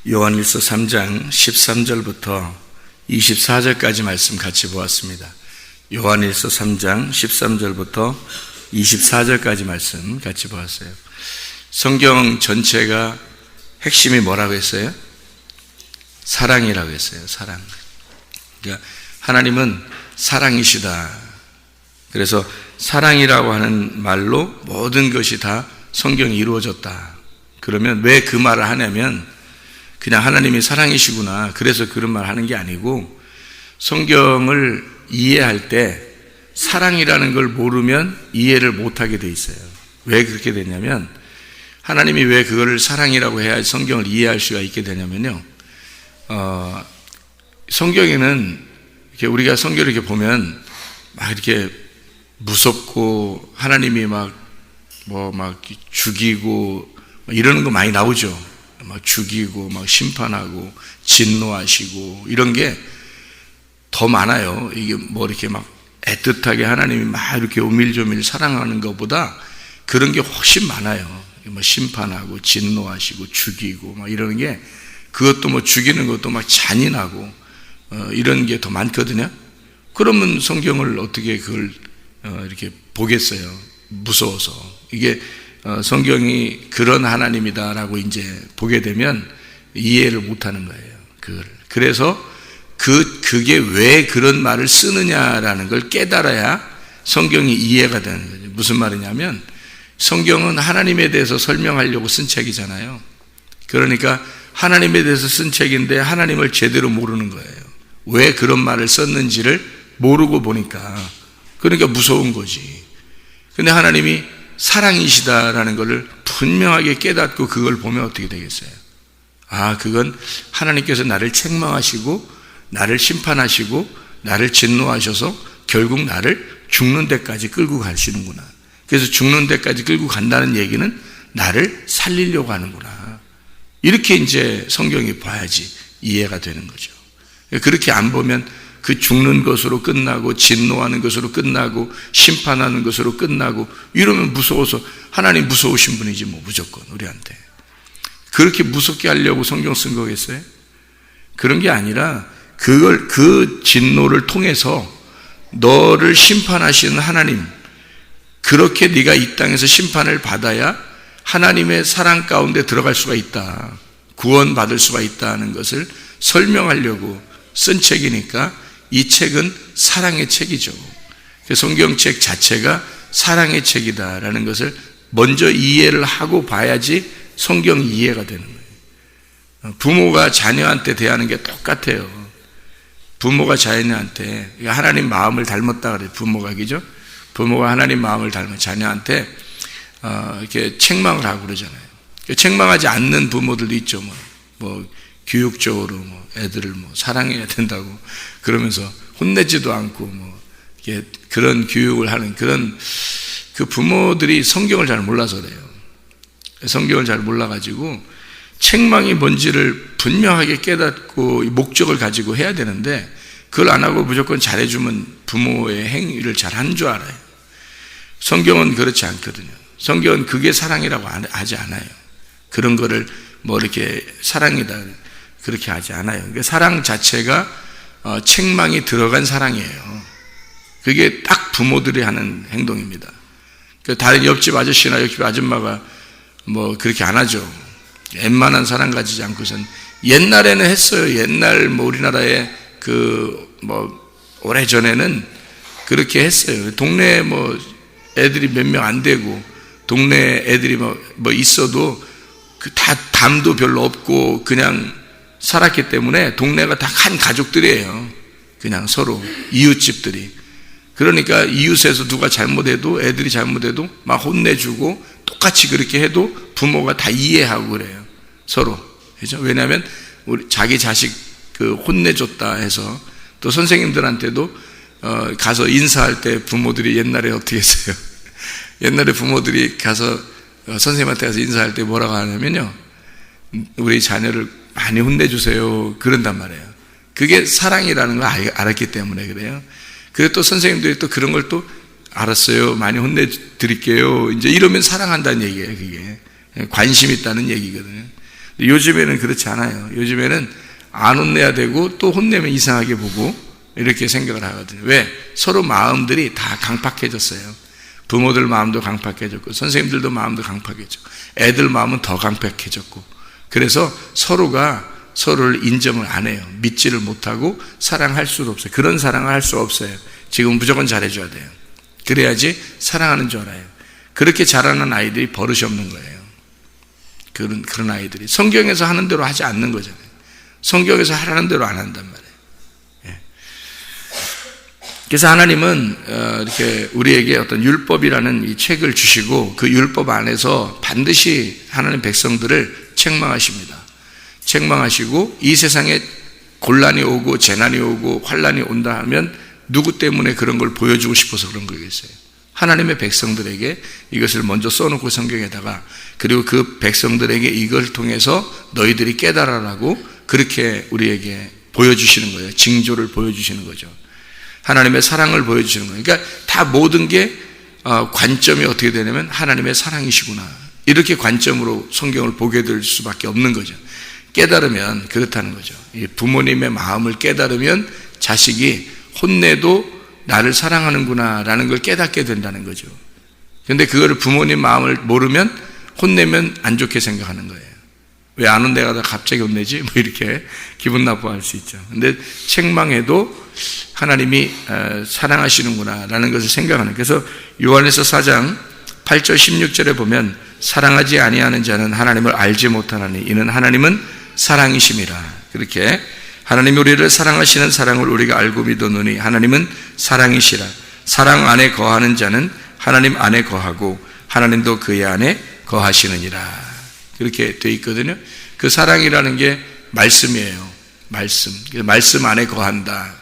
요한일서 3장 13절부터 24절까지 말씀 같이 보았습니다. 요한일서 3장 13절부터 24절까지 말씀 같이 보았어요. 성경 전체가 핵심이 뭐라고 했어요? 사랑이라고 했어요. 사랑. 그러니까 하나님은 사랑이시다. 그래서 사랑이라고 하는 말로 모든 것이 다 성경이 이루어졌다. 그러면 왜 그 말을 하냐면 그냥 하나님이 사랑이시구나, 그래서 그런 말 하는 게 아니고, 성경을 이해할 때 사랑이라는 걸 모르면 이해를 못하게 돼 있어요. 왜 그렇게 되냐면, 하나님이 왜 그거를 사랑이라고 해야 성경을 이해할 수가 있게 되냐면요, 성경에는 이렇게 우리가 성경을 이렇게 보면 막 이렇게 무섭고 하나님이 막 죽이고 이러는 거 많이 나오죠. 막 죽이고 막 심판하고 진노하시고 이런 게 더 많아요. 이게 뭐 이렇게 막 애틋하게 하나님이 막 이렇게 오밀조밀 사랑하는 것보다 그런 게 훨씬 많아요. 뭐 심판하고 진노하시고 죽이고 막 이러는 게, 그것도 뭐 죽이는 것도 막 잔인하고 이런 게 더 많거든요. 그러면 성경을 어떻게 그걸 이렇게 보겠어요? 무서워서. 이게 성경이 그런 하나님이다라고 이제 보게 되면 이해를 못하는 거예요. 그걸. 그래서 그게 왜 그런 말을 쓰느냐라는 걸 깨달아야 성경이 이해가 되는 거죠. 무슨 말이냐면, 성경은 하나님에 대해서 설명하려고 쓴 책이잖아요. 그러니까 하나님에 대해서 쓴 책인데 하나님을 제대로 모르는 거예요. 왜 그런 말을 썼는지를 모르고 보니까, 그러니까 무서운 거지. 근데 하나님이 사랑이시다라는 것을 분명하게 깨닫고 그걸 보면 어떻게 되겠어요? 아, 그건 하나님께서 나를 책망하시고 나를 심판하시고 나를 진노하셔서 결국 나를 죽는 데까지 끌고 가시는구나. 그래서 죽는 데까지 끌고 간다는 얘기는 나를 살리려고 하는구나. 이렇게 이제 성경이 봐야지 이해가 되는 거죠. 그렇게 안 보면 그 죽는 것으로 끝나고 진노하는 것으로 끝나고 심판하는 것으로 끝나고 이러면 무서워서, 하나님 무서우신 분이지 뭐 무조건 우리한테. 그렇게 무섭게 하려고 성경 쓴 거겠어요? 그런 게 아니라 그 진노를 통해서 너를 심판하시는 하나님, 그렇게 네가 이 땅에서 심판을 받아야 하나님의 사랑 가운데 들어갈 수가 있다, 구원받을 수가 있다는 것을 설명하려고 쓴 책이니까 이 책은 사랑의 책이죠. 성경책 자체가 사랑의 책이다라는 것을 먼저 이해를 하고 봐야지 성경 이해가 되는 거예요. 부모가 자녀한테 대하는 게 똑같아요. 부모가 자녀한테, 하나님 마음을 닮았다 그래요. 부모가, 그죠? 부모가 하나님 마음을 닮은 자녀한테 이렇게 책망을 하고 그러잖아요. 책망하지 않는 부모들도 있죠. 뭐 교육적으로 애들을 사랑해야 된다고 그러면서 혼내지도 않고 이렇게 그런 교육을 하는 그런 그 부모들이 성경을 잘 몰라서 그래요. 성경을 잘 몰라가지고 책망이 뭔지를 분명하게 깨닫고 목적을 가지고 해야 되는데, 그걸 안 하고 무조건 잘해주면 부모의 행위를 잘하는 줄 알아요. 성경은 그렇지 않거든요. 성경은 그게 사랑이라고 하지 않아요. 그런 거를 이렇게 사랑이다 그렇게 하지 않아요. 그러니까 사랑 자체가 책망이 들어간 사랑이에요. 그게 딱 부모들이 하는 행동입니다. 다른 옆집 아저씨나 옆집 아줌마가 그렇게 안 하죠. 웬만한 사랑 가지지 않고선. 옛날에는 했어요. 옛날 우리나라에 오래전에는 그렇게 했어요. 동네에 애들이 몇 명 안 되고 동네 애들이 있어도 다 담도 별로 없고 그냥 살았기 때문에 동네가 다 한 가족들이에요. 그냥 서로 이웃집들이. 그러니까 이웃에서 누가 잘못해도, 애들이 잘못해도 막 혼내주고 똑같이 그렇게 해도 부모가 다 이해하고 그래요. 서로. 그죠? 왜냐하면 자기 자식 혼내줬다 해서. 또 선생님들한테도 가서 인사할 때 부모들이 옛날에 어떻게 했어요? 옛날에 부모들이 가서 선생님한테 가서 인사할 때 뭐라고 하냐면요, 우리 자녀를 많이 혼내주세요 그런단 말이에요. 그게 사랑이라는 걸 알았기 때문에 그래요. 그리고 또 선생님들이 또 그런 걸 또 알았어요, 많이 혼내드릴게요, 이제 이러면 사랑한다는 얘기예요. 그게 관심 있다는 얘기거든요. 요즘에는 그렇지 않아요. 요즘에는 안 혼내야 되고 또 혼내면 이상하게 보고 이렇게 생각을 하거든요. 왜? 서로 마음들이 다 강팍해졌어요. 부모들 마음도 강팍해졌고 선생님들도 마음도 강팍해졌고 애들 마음은 더 강팍해졌고 그래서 서로가 서로를 인정을 안 해요. 믿지를 못하고 사랑할 수도 없어요. 그런 사랑을 할 수 없어요. 지금 무조건 잘해줘야 돼요. 그래야지 사랑하는 줄 알아요. 그렇게 자라는 아이들이 버릇이 없는 거예요. 그런 아이들이 성경에서 하는 대로 하지 않는 거잖아요. 성경에서 하라는 대로 안 한단 말이에요. 예. 그래서 하나님은 이렇게 우리에게 어떤 율법이라는 이 책을 주시고 그 율법 안에서 반드시 하나님 백성들을 책망하십니다. 책망하시고 이 세상에 곤란이 오고 재난이 오고 환란이 온다 하면 누구 때문에 그런 걸 보여주고 싶어서 그런 거겠어요? 하나님의 백성들에게 이것을 먼저 써놓고 성경에다가 그리고 그 백성들에게 이걸 통해서 너희들이 깨달아라고 그렇게 우리에게 보여주시는 거예요. 징조를 보여주시는 거죠. 하나님의 사랑을 보여주시는 거예요. 그러니까 다 모든 게 관점이 어떻게 되냐면 하나님의 사랑이시구나. 이렇게 관점으로 성경을 보게 될 수밖에 없는 거죠. 깨달으면 그렇다는 거죠. 부모님의 마음을 깨달으면 자식이 혼내도 나를 사랑하는구나 라는 걸 깨닫게 된다는 거죠. 그런데 그거를 부모님 마음을 모르면 혼내면 안 좋게 생각하는 거예요. 왜 안 혼내가 다 갑자기 혼내지? 뭐 이렇게 기분 나빠할 수 있죠. 근데 책망해도 하나님이 사랑하시는구나 라는 것을 생각하는. 그래서 요한에서 4장 8절 16절에 보면 사랑하지 아니하는 자는 하나님을 알지 못하나니 이는 하나님은 사랑이심이라. 그렇게 하나님이 우리를 사랑하시는 사랑을 우리가 알고 믿었노니 하나님은 사랑이시라. 사랑 안에 거하는 자는 하나님 안에 거하고 하나님도 그의 안에 거하시느니라. 그렇게 돼 있거든요. 그 사랑이라는 게 말씀이에요. 말씀 안에 거한다.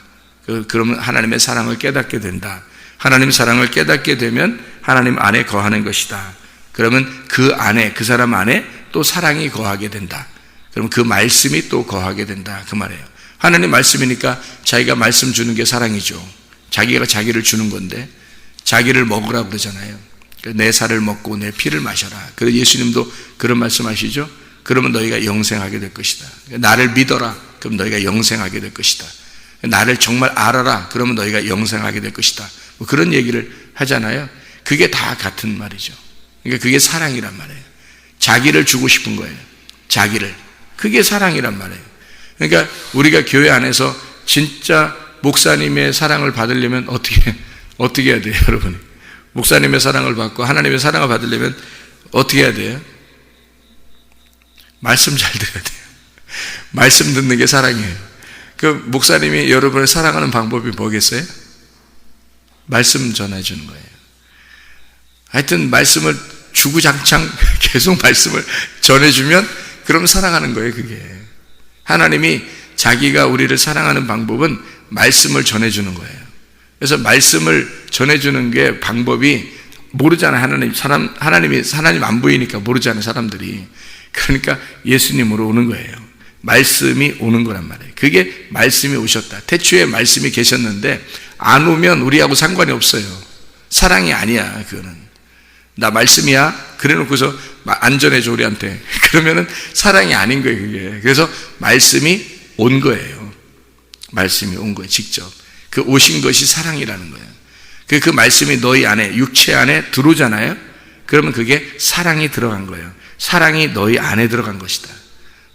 그러면 하나님의 사랑을 깨닫게 된다. 하나님 사랑을 깨닫게 되면 하나님 안에 거하는 것이다. 그러면 그 안에, 그 사람 안에 또 사랑이 거하게 된다. 그럼 그 말씀이 또 거하게 된다. 그 말이에요. 하나님 말씀이니까 자기가 말씀 주는 게 사랑이죠. 자기가 자기를 주는 건데 자기를 먹으라고 그러잖아요. 내 살을 먹고 내 피를 마셔라. 그래서 예수님도 그런 말씀하시죠. 그러면 너희가 영생하게 될 것이다. 나를 믿어라. 그럼 너희가 영생하게 될 것이다. 나를 정말 알아라. 그러면 너희가 영생하게 될 것이다. 뭐 그런 얘기를 하잖아요. 그게 다 같은 말이죠. 그러니까 그게 사랑이란 말이에요. 자기를 주고 싶은 거예요. 자기를. 그게 사랑이란 말이에요. 그러니까 우리가 교회 안에서 진짜 목사님의 사랑을 받으려면 어떻게 해야 돼요, 여러분? 목사님의 사랑을 받고 하나님의 사랑을 받으려면 어떻게 해야 돼요? 말씀 잘 들어야 돼요. 말씀 듣는 게 사랑이에요. 그 목사님이 여러분을 사랑하는 방법이 뭐겠어요? 말씀 전해주는 거예요. 하여튼 말씀을 주구장창 계속 말씀을 전해주면 그럼 사랑하는 거예요, 그게. 하나님이 자기가 우리를 사랑하는 방법은 말씀을 전해주는 거예요. 그래서 말씀을 전해주는 게 방법이 모르잖아요. 하나님 안 보이니까 모르잖아요, 사람들이. 그러니까 예수님으로 오는 거예요. 말씀이 오는 거란 말이에요. 그게 말씀이 오셨다. 태초에 말씀이 계셨는데 안 오면 우리하고 상관이 없어요. 사랑이 아니야, 그거는. 나 말씀이야? 그래 놓고서 안 전해줘, 우리한테. 그러면은 사랑이 아닌 거예요, 그게. 그래서 말씀이 온 거예요. 말씀이 온 거예요, 직접. 그 오신 것이 사랑이라는 거예요. 그 말씀이 너희 안에, 육체 안에 들어오잖아요? 그러면 그게 사랑이 들어간 거예요. 사랑이 너희 안에 들어간 것이다.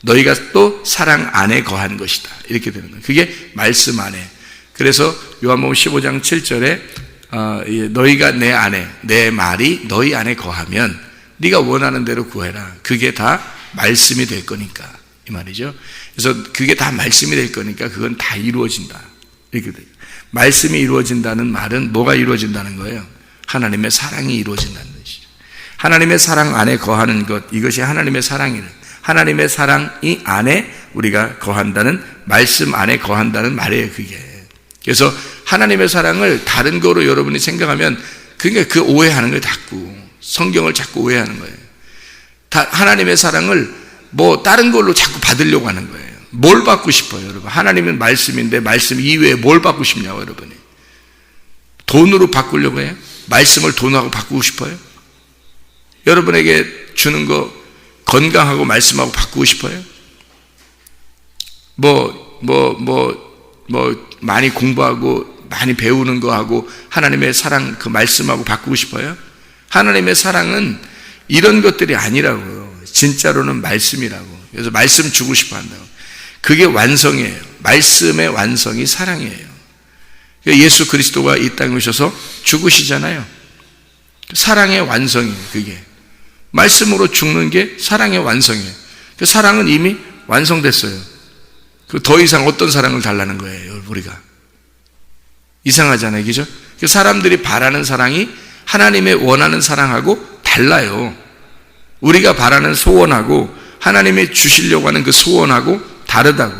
너희가 또 사랑 안에 거한 것이다. 이렇게 되는 거예요. 그게 말씀 안에. 그래서 요한복음 15장 7절에 너희가 내 안에, 내 말이 너희 안에 거하면 네가 원하는 대로 구해라. 그게 다 말씀이 될 거니까. 이 말이죠. 그래서 그게 다 말씀이 될 거니까 그건 다 이루어진다. 이렇게 돼요. 말씀이 이루어진다는 말은 뭐가 이루어진다는 거예요? 하나님의 사랑이 이루어진다는 것이죠. 하나님의 사랑 안에 거하는 것, 이것이 하나님의 사랑이에요. 하나님의 사랑이 안에 우리가 거한다는, 말씀 안에 거한다는 말이에요, 그게. 그래서 하나님의 사랑을 다른 거로 여러분이 생각하면 그러니까 그 오해하는 거예요, 자꾸. 성경을 자꾸 오해하는 거예요. 하나님의 사랑을 뭐 다른 걸로 자꾸 받으려고 하는 거예요. 뭘 받고 싶어요, 여러분? 하나님은 말씀인데 말씀 이외에 뭘 받고 싶냐고, 여러분이. 돈으로 바꾸려고 해요? 말씀을 돈하고 바꾸고 싶어요? 여러분에게 주는 거 건강하고 말씀하고 바꾸고 싶어요? 많이 공부하고 많이 배우는 거 하고 하나님의 사랑 그 말씀하고 바꾸고 싶어요? 하나님의 사랑은 이런 것들이 아니라고요. 진짜로는 말씀이라고. 그래서 말씀 주고 싶어 한다고. 그게 완성이에요. 말씀의 완성이 사랑이에요. 예수 그리스도가 이 땅에 오셔서 죽으시잖아요. 사랑의 완성이에요. 그게 말씀으로 죽는 게 사랑의 완성이에요. 그 사랑은 이미 완성됐어요. 그 더 이상 어떤 사랑을 달라는 거예요, 우리가. 이상하잖아요, 그죠? 그 사람들이 바라는 사랑이 하나님의 원하는 사랑하고 달라요. 우리가 바라는 소원하고 하나님이 주시려고 하는 그 소원하고 다르다고.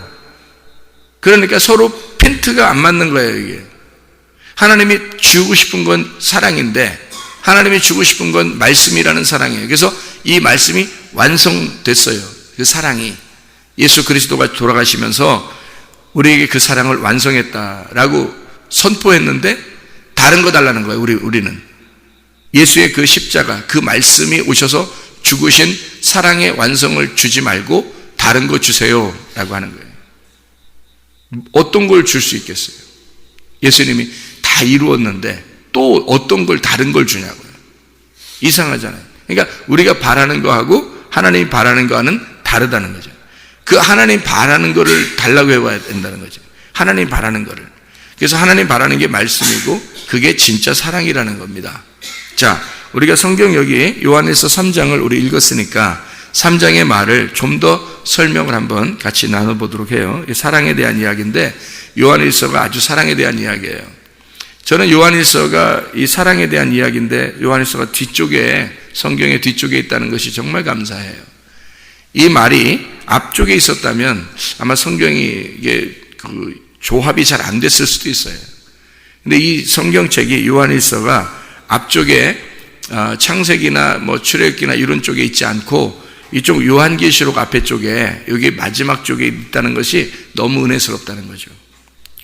그러니까 서로 핀트가 안 맞는 거예요, 이게. 하나님이 주고 싶은 건 사랑인데 하나님이 주고 싶은 건 말씀이라는 사랑이에요. 그래서 이 말씀이 완성됐어요. 그 사랑이 예수 그리스도가 돌아가시면서 우리에게 그 사랑을 완성했다라고 선포했는데 다른 거 달라는 거예요. 우리는 예수의 그 십자가, 그 말씀이 오셔서 죽으신 사랑의 완성을 주지 말고 다른 거 주세요 라고 하는 거예요. 어떤 걸 줄 수 있겠어요? 예수님이 다 이루었는데 또 어떤 걸 다른 걸 주냐고요. 이상하잖아요. 그러니까 우리가 바라는 거하고 하나님이 바라는 거와는 다르다는 거죠. 그 하나님 바라는 거를 달라고 해봐야 된다는 거죠. 하나님 바라는 거를. 그래서 하나님 바라는 게 말씀이고 그게 진짜 사랑이라는 겁니다. 자, 우리가 성경 여기 요한일서 3장을 우리 읽었으니까 3장의 말을 좀 더 설명을 한번 같이 나눠보도록 해요. 사랑에 대한 이야기인데 요한일서가 아주 사랑에 대한 이야기예요. 저는 요한일서가 이 사랑에 대한 이야기인데 요한일서가 뒤쪽에, 성경의 뒤쪽에 있다는 것이 정말 감사해요. 이 말이 앞쪽에 있었다면 아마 성경이 이게 그 조합이 잘 안 됐을 수도 있어요. 근데 이 성경책이 요한일서가 앞쪽에 창세기나 출애굽기나 이런 쪽에 있지 않고 이쪽 요한계시록 앞에 쪽에 여기 마지막 쪽에 있다는 것이 너무 은혜스럽다는 거죠.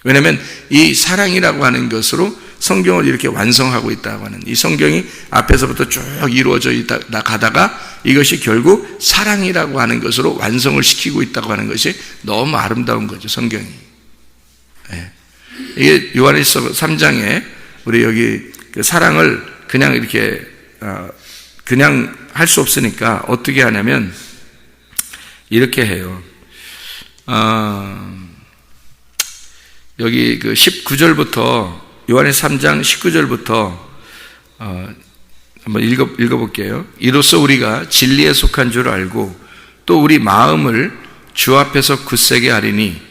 왜냐하면 이 사랑이라고 하는 것으로 성경을 이렇게 완성하고 있다고 하는, 이 성경이 앞에서부터 쭉 이루어져 가다가 이것이 결국 사랑이라고 하는 것으로 완성을 시키고 있다고 하는 것이 너무 아름다운 거죠, 성경이. 네. 이게 요한일서 3장에 우리 여기 그 사랑을 그냥 이렇게 그냥 할 수 없으니까 어떻게 하냐면 이렇게 해요. 여기 그 19절부터 요한일서 3장 19절부터 한번 읽어볼게요. 이로써 우리가 진리에 속한 줄 알고 또 우리 마음을 주 앞에서 굳세게 하리니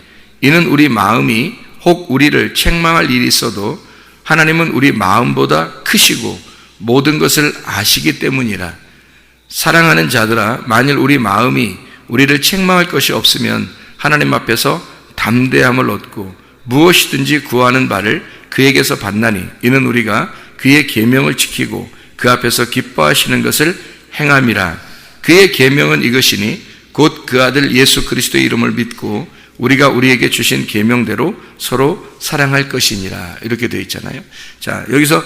이는 우리 마음이 혹 우리를 책망할 일이 있어도 하나님은 우리 마음보다 크시고 모든 것을 아시기 때문이라. 사랑하는 자들아, 만일 우리 마음이 우리를 책망할 것이 없으면 하나님 앞에서 담대함을 얻고 무엇이든지 구하는 바를 그에게서 받나니 이는 우리가 그의 계명을 지키고 그 앞에서 기뻐하시는 것을 행함이라. 그의 계명은 이것이니 곧 그 아들 예수 그리스도의 이름을 믿고 우리가 우리에게 주신 계명대로 서로 사랑할 것이니라. 이렇게 되어 있잖아요. 자, 여기서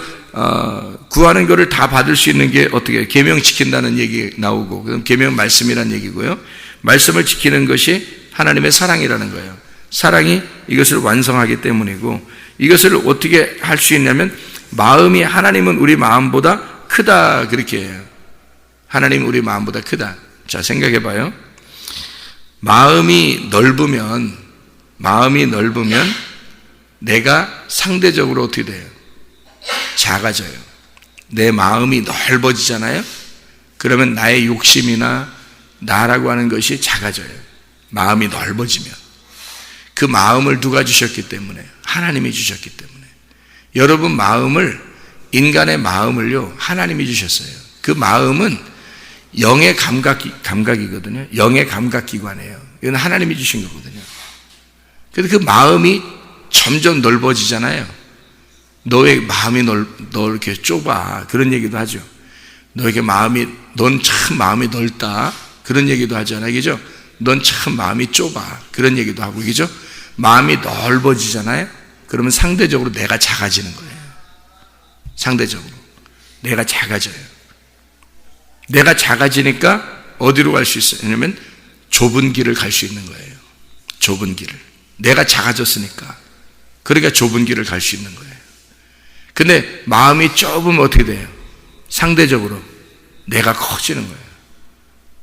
구하는 것을 다 받을 수 있는 게 어떻게 계명 지킨다는 얘기 나오고, 그럼 계명 말씀이라는 얘기고요. 말씀을 지키는 것이 하나님의 사랑이라는 거예요. 사랑이 이것을 완성하기 때문이고, 이것을 어떻게 할 수 있냐면 마음이 하나님은 우리 마음보다 크다, 그렇게 해요. 하나님은 우리 마음보다 크다. 자, 생각해 봐요. 마음이 넓으면 내가 상대적으로 어떻게 돼요? 작아져요. 내 마음이 넓어지잖아요. 그러면 나의 욕심이나 나라고 하는 것이 작아져요. 마음이 넓어지면. 그 마음을 누가 주셨기 때문에? 하나님이 주셨기 때문에. 여러분 마음을, 인간의 마음을요, 하나님이 주셨어요. 그 마음은 영의 감각이거든요. 영의 감각기관이에요. 이건 하나님이 주신 거거든요. 그래서 그 마음이 점점 넓어지잖아요. 너의 마음이 너 이렇게 좁아. 그런 얘기도 하죠. 넌 참 마음이 넓다. 그런 얘기도 하잖아요. 그죠? 넌 참 마음이 좁아. 그런 얘기도 하고, 그죠? 마음이 넓어지잖아요. 그러면 상대적으로 내가 작아지는 거예요. 상대적으로. 내가 작아져요. 내가 작아지니까 어디로 갈 수 있냐면 좁은 길을 갈 수 있는 거예요. 좁은 길을. 내가 작아졌으니까. 그러니까 좁은 길을 갈 수 있는 거예요. 근데 마음이 좁으면 어떻게 돼요? 상대적으로 내가 커지는 거예요.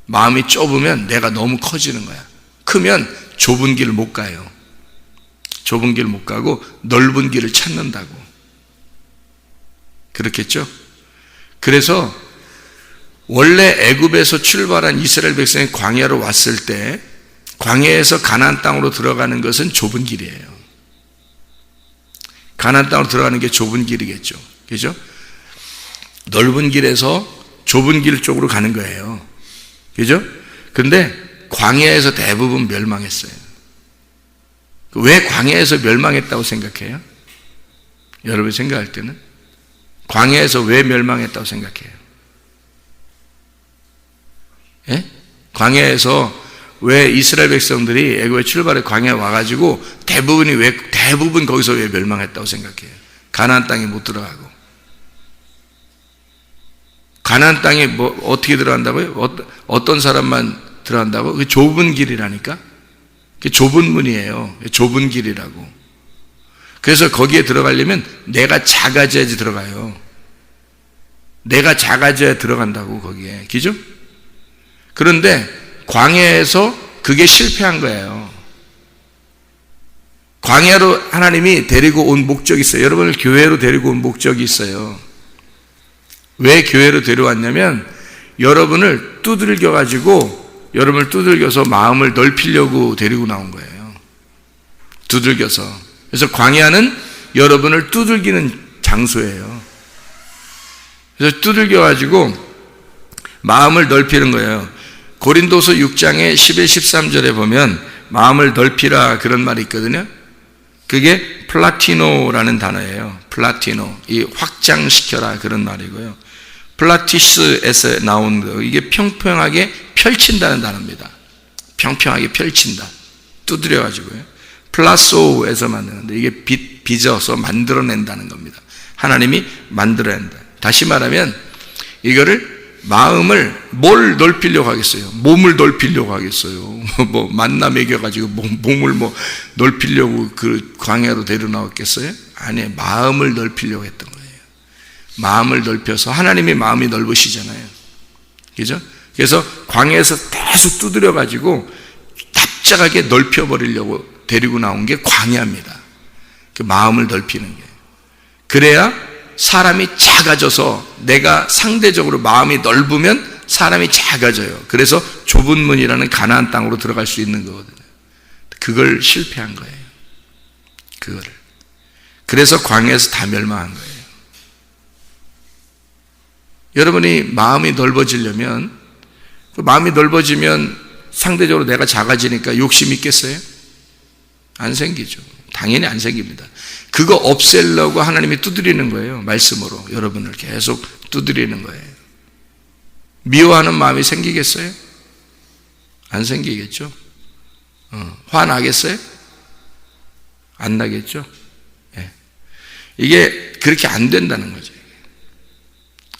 마음이 좁으면 내가 너무 커지는 거야. 크면 좁은 길을 못 가요. 좁은 길을 못 가고 넓은 길을 찾는다고. 그렇겠죠? 그래서 원래 애굽에서 출발한 이스라엘 백성이 광야로 왔을 때 광야에서 가나안 땅으로 들어가는 것은 좁은 길이에요. 가나안 땅으로 들어가는 게 좁은 길이겠죠. 그죠? 넓은 길에서 좁은 길 쪽으로 가는 거예요. 그죠? 근데 광야에서 대부분 멸망했어요. 왜 광야에서 멸망했다고 생각해요? 여러분 생각할 때는 광야에서 왜 멸망했다고 생각해요? 예? 광야에서 왜 이스라엘 백성들이 애굽에 출발해 광야에 와가지고 대부분 거기서 왜 멸망했다고 생각해요? 가나안 땅에 못 들어가고. 가나안 땅에 뭐 어떻게 들어간다고요? 어떤 사람만 들어간다고? 그 좁은 길이라니까. 그 좁은 문이에요. 좁은 길이라고. 그래서 거기에 들어가려면 내가 작아져야지 들어가요. 내가 작아져야 들어간다고 거기에. 그죠? 그런데 광야에서 그게 실패한 거예요. 광야로 하나님이 데리고 온 목적이 있어요. 여러분을 교회로 데리고 온 목적이 있어요. 왜 교회로 데려왔냐면 여러분을 두들겨서 마음을 넓히려고 데리고 나온 거예요. 두들겨서. 그래서 광야는 여러분을 두들기는 장소예요. 그래서 두들겨가지고 마음을 넓히는 거예요. 고린도서 6장의 11, 13절에 보면 마음을 넓히라 그런 말이 있거든요. 그게 플라티노라는 단어예요. 플라티노. 이 확장시켜라 그런 말이고요. 플라티스에서 나온 거. 이게 평평하게 펼친다는 단어입니다. 평평하게 펼친다. 두드려가지고요. 플라소에서 만드는데 이게 빚어서 만들어낸다는 겁니다. 하나님이 만들어낸다. 다시 말하면 이거를 마음을 뭘 넓히려고 하겠어요? 몸을 넓히려고 하겠어요? 뭐 만나 먹여가지고 몸을 뭐 넓히려고 그 광야로 데려나왔겠어요? 아니, 마음을 넓히려고 했던 거예요. 마음을 넓혀서 하나님의 마음이 넓으시잖아요. 그죠? 그래서 광야에서 계속 두드려가지고 납작하게 넓혀버리려고 데리고 나온 게 광야입니다. 그 마음을 넓히는 게. 그래야 사람이 작아져서 내가 상대적으로 마음이 넓으면 사람이 작아져요. 그래서 좁은 문이라는 가나안 땅으로 들어갈 수 있는 거거든요. 그걸 실패한 거예요. 그거를. 그래서 광야에서 다 멸망한 거예요. 여러분이 마음이 넓어지려면, 마음이 넓어지면 상대적으로 내가 작아지니까 욕심이 있겠어요? 안 생기죠. 당연히 안 생깁니다. 그거 없애려고 하나님이 두드리는 거예요. 말씀으로 여러분을 계속 두드리는 거예요. 미워하는 마음이 생기겠어요? 안 생기겠죠. 화나겠어요? 안 나겠죠. 예. 이게 그렇게 안 된다는 거죠.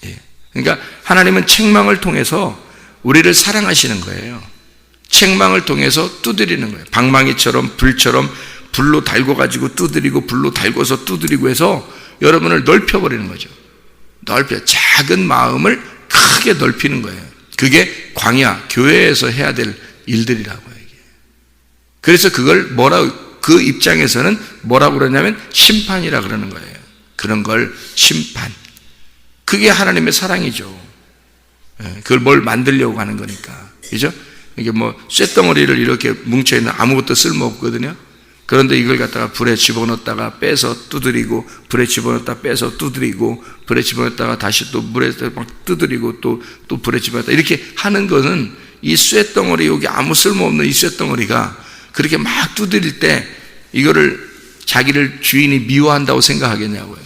예. 그러니까 하나님은 책망을 통해서 우리를 사랑하시는 거예요. 책망을 통해서 두드리는 거예요. 방망이처럼 불처럼 불로 달궈가지고 두드리고 불로 달궈서 두드리고 해서 여러분을 넓혀버리는 거죠. 작은 마음을 크게 넓히는 거예요. 그게 광야, 교회에서 해야 될 일들이라고요. 이게. 그래서 그걸 그 입장에서는 뭐라고 그러냐면 심판이라 그러는 거예요. 그런 걸 심판. 그게 하나님의 사랑이죠. 그걸 뭘 만들려고 하는 거니까. 그죠? 이게 뭐 쇳덩어리를 이렇게 뭉쳐있는 아무것도 쓸모없거든요. 그런데 이걸 갖다가 불에 집어넣었다가 빼서 두드리고, 불에 집어넣었다가 빼서 두드리고, 불에 집어넣었다가 다시 또 물에 막 두드리고, 또 불에 집어넣었다. 이렇게 하는 것은 이 쇳덩어리, 여기 아무 쓸모없는 이 쇳덩어리가 그렇게 막 두드릴 때 이거를 자기를 주인이 미워한다고 생각하겠냐고요.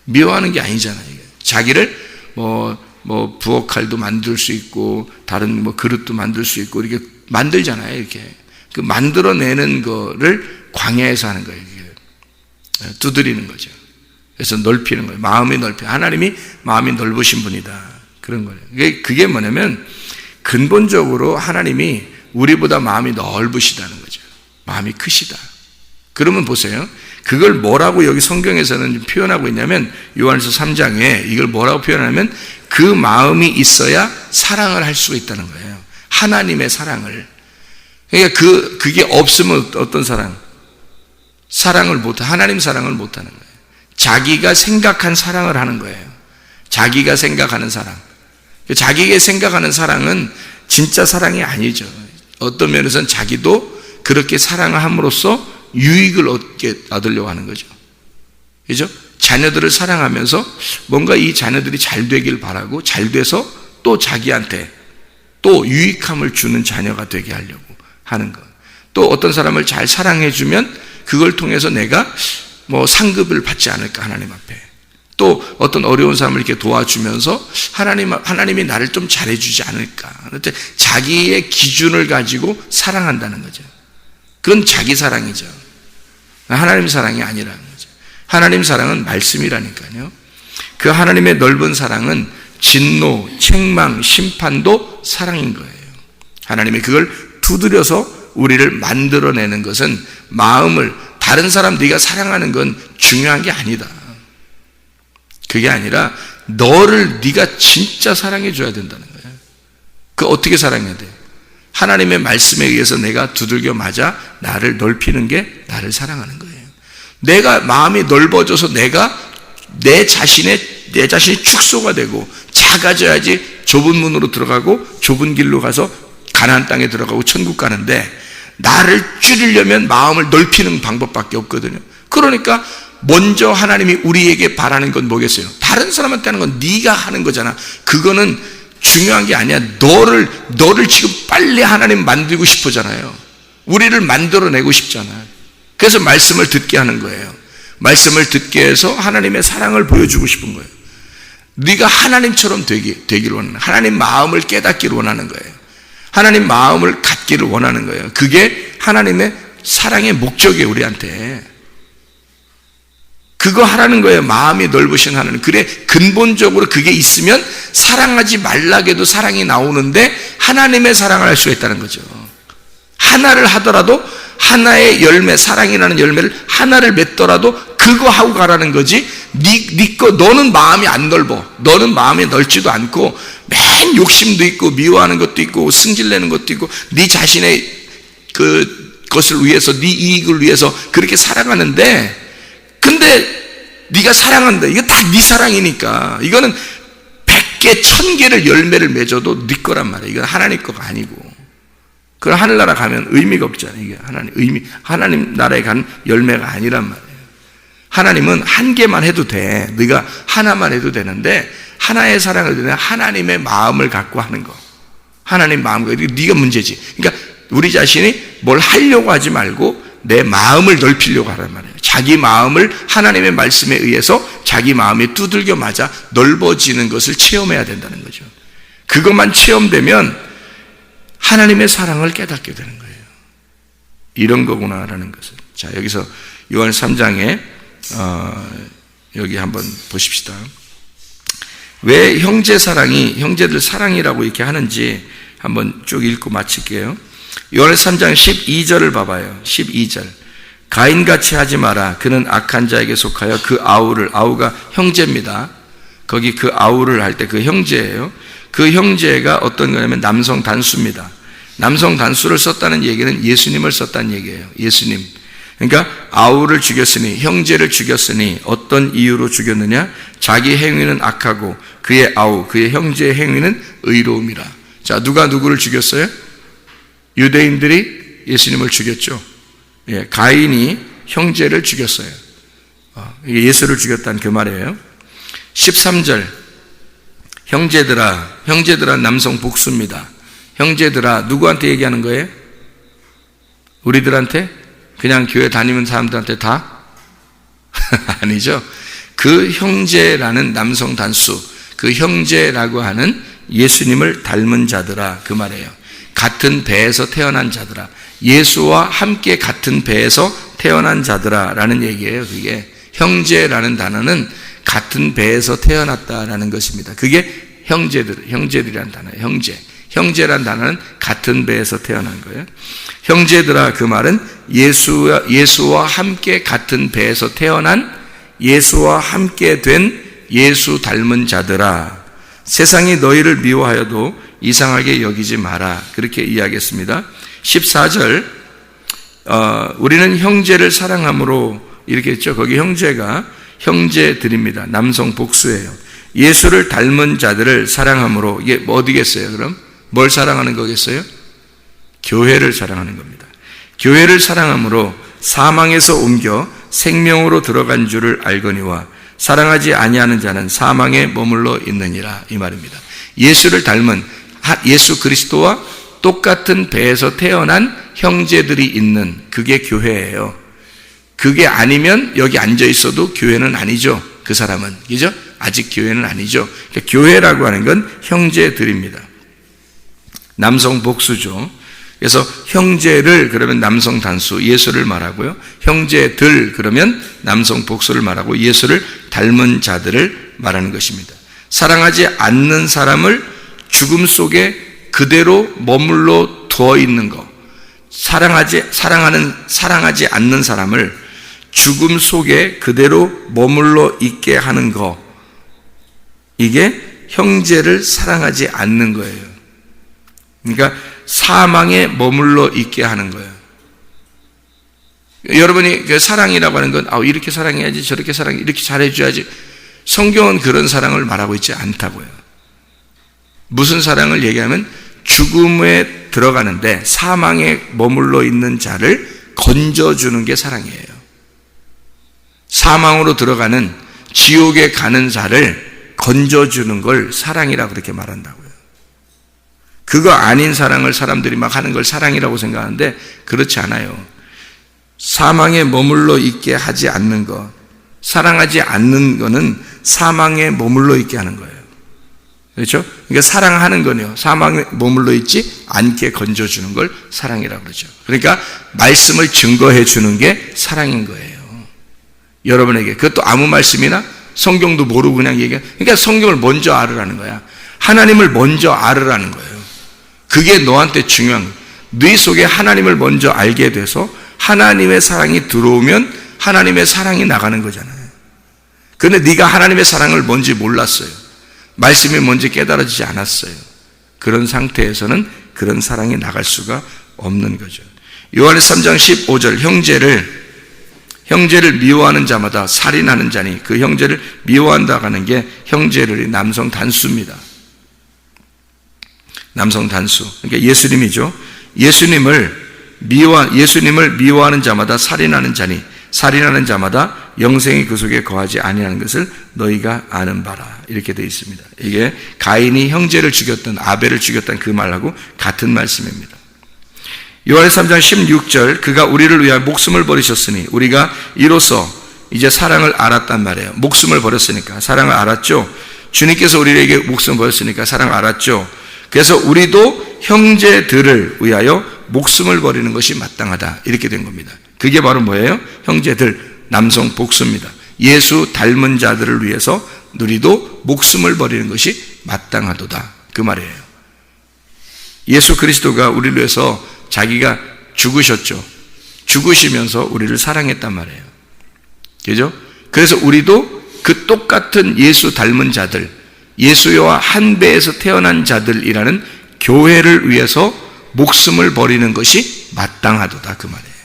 미워하는 게 아니잖아요. 자기를 뭐 부엌칼도 만들 수 있고, 다른 뭐 그릇도 만들 수 있고, 이렇게 만들잖아요. 이렇게. 그 만들어내는 거를 광야에서 하는 거예요. 두드리는 거죠. 그래서 넓히는 거예요. 마음이 넓혀. 하나님이 마음이 넓으신 분이다. 그런 거예요. 그게 뭐냐면 근본적으로 하나님이 우리보다 마음이 넓으시다는 거죠. 마음이 크시다. 그러면 보세요. 그걸 뭐라고 여기 성경에서는 표현하고 있냐면 요한일서 3장에 이걸 뭐라고 표현하냐면 그 마음이 있어야 사랑을 할 수가 있다는 거예요. 하나님의 사랑을. 그러니까 그게 없으면 어떤 사랑? 하나님 사랑을 못하는 거예요. 자기가 생각한 사랑을 하는 거예요. 자기가 생각하는 사랑. 자기가 생각하는 사랑은 진짜 사랑이 아니죠. 어떤 면에서는 자기도 그렇게 사랑을 함으로써 유익을 얻으려고 하는 거죠. 그죠? 자녀들을 사랑하면서 뭔가 이 자녀들이 잘 되길 바라고 잘 돼서 또 자기한테 또 유익함을 주는 자녀가 되게 하려고 하는 것. 또 어떤 사람을 잘 사랑해주면 그걸 통해서 내가 뭐 상급을 받지 않을까, 하나님 앞에. 또 어떤 어려운 사람을 이렇게 도와주면서 하나님이 나를 좀 잘해주지 않을까. 자기의 기준을 가지고 사랑한다는 거죠. 그건 자기 사랑이죠. 하나님 사랑이 아니라는 거죠. 하나님 사랑은 말씀이라니까요. 그 하나님의 넓은 사랑은 진노, 책망, 심판도 사랑인 거예요. 하나님이 그걸 두드려서 우리를 만들어내는 것은 마음을, 다른 사람 네가 사랑하는 건 중요한 게 아니다. 그게 아니라 너를 네가 진짜 사랑해 줘야 된다는 거예요. 그 어떻게 사랑해야 돼? 하나님의 말씀에 의해서 내가 두들겨 맞아 나를 넓히는 게 나를 사랑하는 거예요. 내가 마음이 넓어져서 내가 내 자신이 축소가 되고 작아져야지 좁은 문으로 들어가고 좁은 길로 가서 가나안 땅에 들어가고 천국 가는데, 나를 줄이려면 마음을 넓히는 방법밖에 없거든요. 그러니까 먼저 하나님이 우리에게 바라는 건 뭐겠어요? 다른 사람한테 하는 건 네가 하는 거잖아. 그거는 중요한 게 아니야. 너를 지금 빨리 하나님 만들고 싶으잖아요. 우리를 만들어내고 싶잖아요. 그래서 말씀을 듣게 하는 거예요. 말씀을 듣게 해서 하나님의 사랑을 보여주고 싶은 거예요. 네가 하나님처럼 되기를 원하는, 하나님 마음을 깨닫기를 원하는 거예요. 하나님 마음을 갖기를 원하는 거예요. 그게 하나님의 사랑의 목적이에요, 우리한테. 그거 하라는 거예요. 마음이 넓으신 하나님. 그래, 근본적으로 그게 있으면 사랑하지 말라게도 사랑이 나오는데 하나님의 사랑을 할 수가 있다는 거죠. 하나를 하더라도 하나의 열매, 사랑이라는 열매를 하나를 맺더라도 그거 하고 가라는 거지. 너는 마음이 안 넓어. 너는 마음이 넓지도 않고 맨 욕심도 있고 미워하는 것도 있고 승질내는 것도 있고 네 자신의 그것을 위해서, 네 이익을 위해서 그렇게 살아가는데, 근데 네가 사랑한다. 이거 다 네 사랑이니까. 이거는 100개, 1000개를 열매를 맺어도 네 거란 말이야. 이건 하나님 거가 아니고. 그럼 하늘나라 가면 의미가 없잖아요. 이게 하나님 나라에 간 열매가 아니란 말이에요. 하나님은 한 개만 해도 돼. 네가 하나만 해도 되는데, 하나의 사랑을 드리는 하나님의 마음을 갖고 하는 거. 하나님 마음과 네가 문제지. 그러니까 우리 자신이 뭘 하려고 하지 말고 내 마음을 넓히려고 하란 말이에요. 자기 마음을 하나님의 말씀에 의해서 자기 마음이 두들겨 맞아 넓어지는 것을 체험해야 된다는 거죠. 그것만 체험되면 하나님의 사랑을 깨닫게 되는 거예요. 이런 거구나라는 것을. 자, 여기서 요한 3장에 여기 한번 보십시다. 왜 형제 사랑이, 형제들 사랑이라고 이렇게 하는지 한번 쭉 읽고 마칠게요. 요한 3장 12절을 봐봐요. 12절. 가인같이 하지 마라. 그는 악한 자에게 속하여 그 아우가 형제입니다. 거기 그 아우를 할 때 그 형제예요. 그 형제가 어떤 거냐면 남성 단수입니다. 남성 단수를 썼다는 얘기는 예수님을 썼다는 얘기예요. 예수님. 그러니까 아우를 죽였으니, 형제를 죽였으니 어떤 이유로 죽였느냐? 자기 행위는 악하고 그의 아우, 그의 형제의 행위는 의로움이라. 자, 누가 누구를 죽였어요? 유대인들이 예수님을 죽였죠. 예, 가인이 형제를 죽였어요. 이게 예수를 죽였다는 그 말이에요. 13절. 형제들아 남성 복수입니다. 형제들아, 누구한테 얘기하는 거예요? 우리들한테? 그냥 교회 다니는 사람들한테 다? 아니죠. 그 형제라는 남성 단수, 그 형제라고 하는 예수님을 닮은 자들아, 그 말이에요. 같은 배에서 태어난 자들아, 예수와 함께 같은 배에서 태어난 자들아 라는 얘기예요. 그게 형제라는 단어는 같은 배에서 태어났다라는 것입니다. 그게 형제들이라는 단어예요. 형제. 형제란 단어는 같은 배에서 태어난 거예요. 형제들아, 그 말은 예수와 함께 같은 배에서 태어난, 예수와 함께 된 예수 닮은 자들아, 세상이 너희를 미워하여도 이상하게 여기지 마라. 그렇게 이야기했습니다. 14절, 우리는 형제를 사랑함으로 이렇게 했죠. 거기 형제가 형제들입니다. 남성 복수예요. 예수를 닮은 자들을 사랑함으로, 이게 어디겠어요? 그럼 뭘 사랑하는 거겠어요? 교회를 사랑하는 겁니다. 교회를 사랑함으로 사망에서 옮겨 생명으로 들어간 줄을 알거니와 사랑하지 아니하는 자는 사망에 머물러 있느니라, 이 말입니다. 예수를 닮은, 예수 그리스도와 똑같은 배에서 태어난 형제들이 있는, 그게 교회예요. 그게 아니면 여기 앉아 있어도 교회는 아니죠. 그 사람은, 그죠? 아직 교회는 아니죠. 그러니까 교회라고 하는 건 형제들입니다. 남성 복수죠. 그래서 형제를 그러면 남성 단수, 예수를 말하고요. 형제들 그러면 남성 복수를 말하고 예수를 닮은 자들을 말하는 것입니다. 사랑하지 않는 사람을 죽음 속에 그대로 머물러 두어 있는 것, 사랑하지 않는 사람을 죽음 속에 그대로 머물러 있게 하는 것, 이게 형제를 사랑하지 않는 거예요. 그러니까 사망에 머물러 있게 하는 거예요. 여러분이 그 사랑이라고 하는 건 이렇게 사랑해야지, 저렇게 사랑해, 이렇게 잘해줘야지. 성경은 그런 사랑을 말하고 있지 않다고요. 무슨 사랑을 얘기하면 죽음에 들어가는데 사망에 머물러 있는 자를 건져주는 게 사랑이에요. 사망으로 들어가는, 지옥에 가는 자를 건져주는 걸 사랑이라고 그렇게 말한다고요. 그거 아닌 사랑을 사람들이 막 하는 걸 사랑이라고 생각하는데 그렇지 않아요. 사망에 머물러 있게 하지 않는 것, 사랑하지 않는 거는 사망에 머물러 있게 하는 거예요. 그렇죠? 그러니까 사랑하는 거는요, 사망에 머물러 있지 않게 건져주는 걸 사랑이라고 그러죠. 그러니까 말씀을 증거해 주는 게 사랑인 거예요. 여러분에게. 그것도 아무 말씀이나 성경도 모르고 그냥 얘기해. 그러니까 성경을 먼저 알으라는 거야. 하나님을 먼저 알으라는 거예요. 그게 너한테 중요한 거예요. 네 속에 하나님을 먼저 알게 돼서 하나님의 사랑이 들어오면 하나님의 사랑이 나가는 거잖아요. 그런데 네가 하나님의 사랑을 뭔지 몰랐어요. 말씀이 뭔지 깨달아지지 않았어요. 그런 상태에서는 그런 사랑이 나갈 수가 없는 거죠. 요한일서 3장 15절, 형제를 미워하는 자마다 살인하는 자니, 그 형제를 미워한다고 하는 게 형제를 남성 단수입니다. 남성 단수. 그러니까 예수님이죠. 예수님을 미워하는 자마다 살인하는 자니, 살인하는 자마다 영생이 그 속에 거하지 아니하는 것을 너희가 아는 바라. 이렇게 되어 있습니다. 이게 가인이 형제를 죽였던, 아벨을 죽였던 그 말하고 같은 말씀입니다. 요한일서 3장 16절, 그가 우리를 위하여 목숨을 버리셨으니 우리가 이로써 이제 사랑을 알았단 말이에요. 목숨을 버렸으니까 사랑을 알았죠. 주님께서 우리에게 목숨을 버렸으니까 사랑을 알았죠. 그래서 우리도 형제들을 위하여 목숨을 버리는 것이 마땅하다. 이렇게 된 겁니다. 그게 바로 뭐예요? 형제들, 남성 복수입니다. 예수 닮은 자들을 위해서 우리도 목숨을 버리는 것이 마땅하도다. 그 말이에요. 예수 그리스도가 우리를 위해서 자기가 죽으셨죠. 죽으시면서 우리를 사랑했단 말이에요. 그죠? 그래서 우리도 그 똑같은 예수 닮은 자들, 예수와 한 배에서 태어난 자들이라는 교회를 위해서 목숨을 버리는 것이 마땅하도다. 그 말이에요.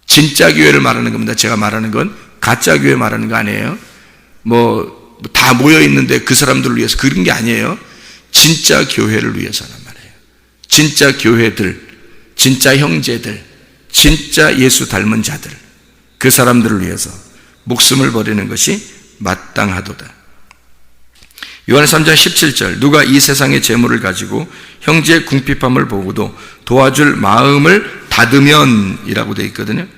진짜 교회를 말하는 겁니다. 제가 말하는 건 가짜 교회 말하는 거 아니에요. 다 모여 있는데 그 사람들을 위해서 그런 게 아니에요. 진짜 교회를 위해서란 말이에요. 진짜 교회들, 진짜 형제들, 진짜 예수 닮은 자들, 그 사람들을 위해서 목숨을 버리는 것이 마땅하도다. 요한일서 3장 17절, 누가 이 세상의 재물을 가지고 형제의 궁핍함을 보고도 도와줄 마음을 닫으면 이라고 되어 있거든요.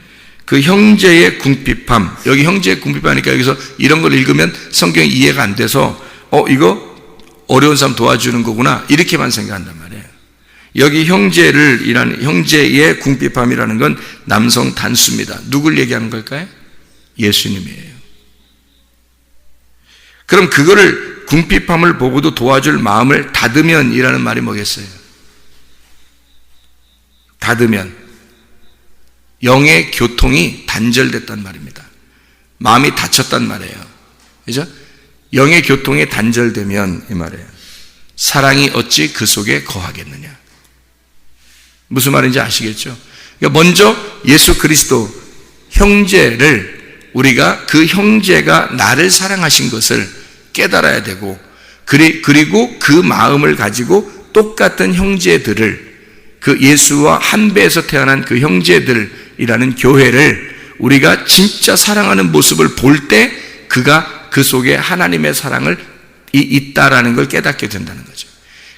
그 형제의 궁핍함, 여기 형제의 궁핍하니까 여기서 이런 걸 읽으면 성경이 이해가 안 돼서 이거 어려운 사람 도와주는 거구나 이렇게만 생각한단 말이에요. 여기 형제의 궁핍함이라는 건 남성 단수입니다. 누굴 얘기하는 걸까요? 예수님이에요. 그럼 궁핍함을 보고도 도와줄 마음을 닫으면이라는 말이 뭐겠어요? 닫으면 영의 교통이 단절됐단 말입니다. 마음이 닫혔단 말이에요. 그죠? 영의 교통이 단절되면 이 말이에요. 사랑이 어찌 그 속에 거하겠느냐. 무슨 말인지 아시겠죠? 그러니까 먼저 예수 그리스도 형제를 우리가 그 형제가 나를 사랑하신 것을 깨달아야 되고, 그리고 그 마음을 가지고 똑같은 형제들을, 그 예수와 한 배에서 태어난 그 형제들이라는 교회를 우리가 진짜 사랑하는 모습을 볼 때 그가 그 속에 하나님의 사랑을 있다라는 걸 깨닫게 된다는 거죠.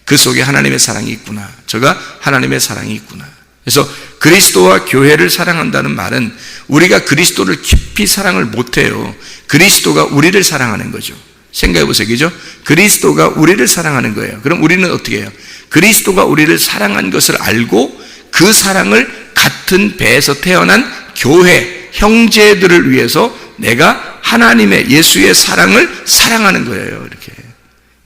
그 속에 하나님의 사랑이 있구나. 저가 하나님의 사랑이 있구나. 그래서 그리스도와 교회를 사랑한다는 말은 우리가 그리스도를 깊이 사랑을 못해요. 그리스도가 우리를 사랑하는 거죠. 생각해 보세요. 그죠? 그리스도가 우리를 사랑하는 거예요. 그럼 우리는 어떻게 해요? 그리스도가 우리를 사랑한 것을 알고 그 사랑을 같은 배에서 태어난 교회, 형제들을 위해서 내가 하나님의 예수의 사랑을 사랑하는 거예요. 이렇게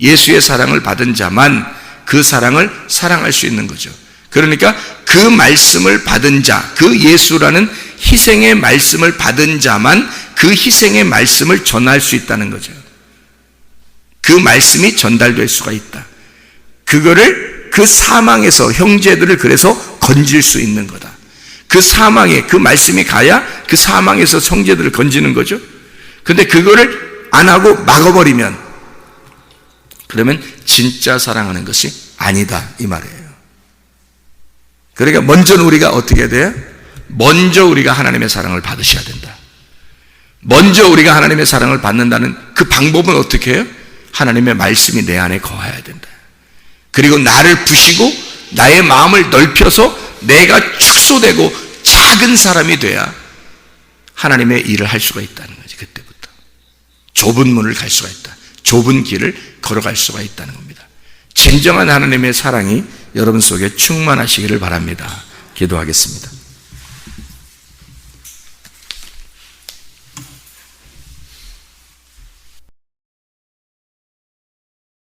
예수의 사랑을 받은 자만 그 사랑을 사랑할 수 있는 거죠. 그러니까 그 말씀을 받은 자, 그 예수라는 희생의 말씀을 받은 자만 그 희생의 말씀을 전할 수 있다는 거죠. 그 말씀이 전달될 수가 있다. 그거를 그 사망에서 형제들을 그래서 건질 수 있는 거다. 그 사망에 그 말씀이 가야 그 사망에서 형제들을 건지는 거죠. 근데 그거를 안 하고 막아버리면 그러면 진짜 사랑하는 것이 아니다 이 말이에요. 그러니까 먼저는 우리가 어떻게 해야 돼요? 먼저 우리가 하나님의 사랑을 받으셔야 된다. 먼저 우리가 하나님의 사랑을 받는다는 그 방법은 어떻게 해요? 하나님의 말씀이 내 안에 거해야 된다. 그리고 나를 부시고 나의 마음을 넓혀서 내가 축소되고 작은 사람이 돼야 하나님의 일을 할 수가 있다는 거지. 그때부터 좁은 문을 갈 수가 있다. 좁은 길을 걸어갈 수가 있다는 겁니다. 진정한 하나님의 사랑이 여러분 속에 충만하시기를 바랍니다. 기도하겠습니다.